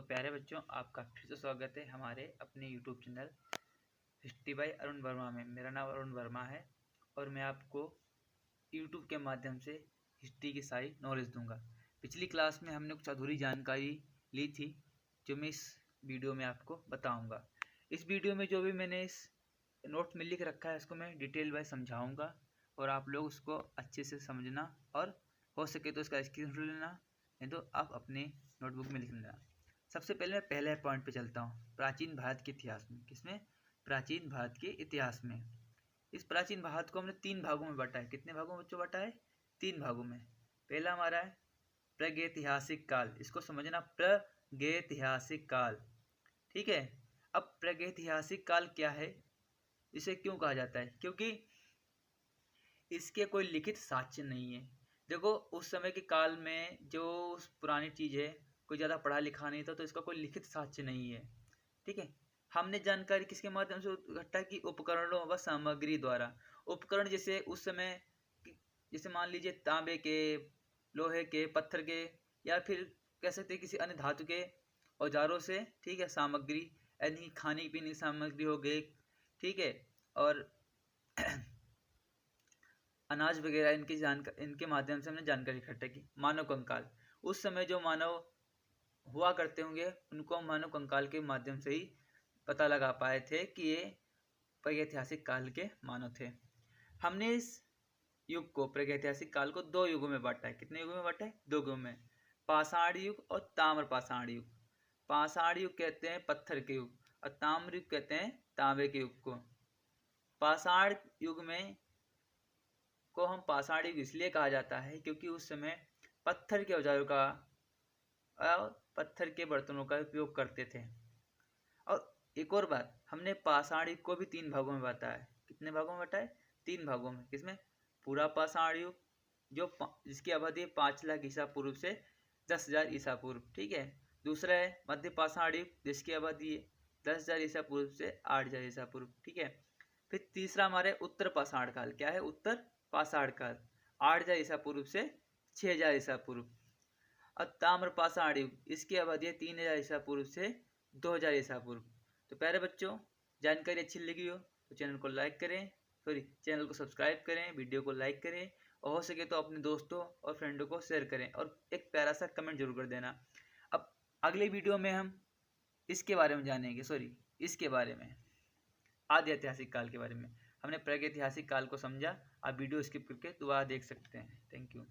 प्यारे बच्चों, आपका फिर से स्वागत है हमारे अपने YouTube channel history by Arun Verma में। मेरा नाम अरुण वर्मा है और मैं आपको यूट्यूब के माध्यम से हिस्ट्री की सारी नॉलेज दूंगा। पिछली क्लास में हमने कुछ अधूरी जानकारी ली थी जो मैं इस वीडियो में आपको बताऊंगा। इस वीडियो में जो भी मैंने इस नोट में लिख रखा है उसको मैं डिटेल वाइज समझाऊँगा और आप लोग उसको अच्छे से समझना और हो सके तो उसका स्क्रीनशॉट लेना, नहीं तो आप अपने नोटबुक में लिख लेना। सबसे पहले मैं पहले पॉइंट पे चलता हूँ, प्राचीन भारत के इतिहास में। किसमें? प्राचीन भारत के इतिहास में। इस प्राचीन भारत को हमने 3 भागों में बांटा है। कितने भागों में बच्चों बांटा है? 3 भागों में। पहला हमारा है प्रागैतिहासिक काल। इसको समझना, प्रागैतिहासिक काल। ठीक है। अब प्रागैतिहासिक काल क्या है, इसे क्यों कहा जाता है? क्योंकि इसके कोई लिखित साक्ष्य नहीं है। देखो, उस समय के काल में जो पुरानी चीज़ है, कोई ज़्यादा पढ़ा लिखा नहीं था, तो इसका कोई लिखित साक्ष्य नहीं है। ठीक है। हमने जानकारी किसके माध्यम से इकट्ठा की? उपकरणों व सामग्री द्वारा। उपकरण जैसे उस समय, जैसे मान लीजिए तांबे के, लोहे के, पत्थर के, या फिर कह सकते हैं किसी अन्य धातु के औजारों से। ठीक है। सामग्री यानी खाने पीने की सामग्री हो गई। ठीक है। और अनाज वगैरह इनके माध्यम से हमने जानकारी इकट्ठा की। मानव कंकाल, उस समय जो मानव हुआ करते होंगे उनको मानव कंकाल के माध्यम से ही पता लगा पाए थे कि ये प्रागैतिहासिक काल के मानव थे। हमने इस युग को, प्रागैतिहासिक काल को 2 युगों में बांटा है। कितने युगों में बांटा है? 2 युगों में। पाषाण युग और ताम्र पाषाण युग। पाषाण युग कहते हैं पत्थर के युग और ताम्र युग कहते हैं तांबे के युग को। पाषाण युग में को हम पाषाण युग इसलिए कहा जाता है क्योंकि उस समय पत्थर के औजारों का और पत्थर के बर्तनों का उपयोग करते थे। और एक और बात, हमने पाषाण युग को भी 3 भागों में बांटा है। कितने भागों में बांटा है? 3 भागों में। किसमें? पूरा पाषाण युग जिसकी अवधि है 5 लाख ईसा पूर्व से 10,000 ईसा पूर्व। ठीक है। दूसरा है मध्य पाषाण युग जिसकी अवधि है 10,000 ईसा पूर्व से 8,000 ईसा पूर्व। ठीक है। फिर तीसरा हमारे उत्तर पाषाण काल। क्या है? उत्तर पाषाण काल, 8,000 ईसा पूर्व से 6,000 ईसा पूर्व। और ताम्र पाषाण युग, इसकी अवधि है 3,000 ईसा पूर्व से 2,000 ईसा पूर्व। तो प्यारे बच्चों, जानकारी अच्छी लगी हो तो चैनल को लाइक करें, चैनल को सब्सक्राइब करें, वीडियो को लाइक करें और हो सके तो अपने दोस्तों और फ्रेंडों को शेयर करें और एक प्यारा सा कमेंट जरूर कर देना। अब अगले वीडियो में हम इसके बारे में जानेंगे, इसके बारे में, आदि ऐतिहासिक काल के बारे में। हमने प्रागैतिहासिक काल को समझा। आप वीडियो स्किप करके दोबारा देख सकते हैं। Thank you.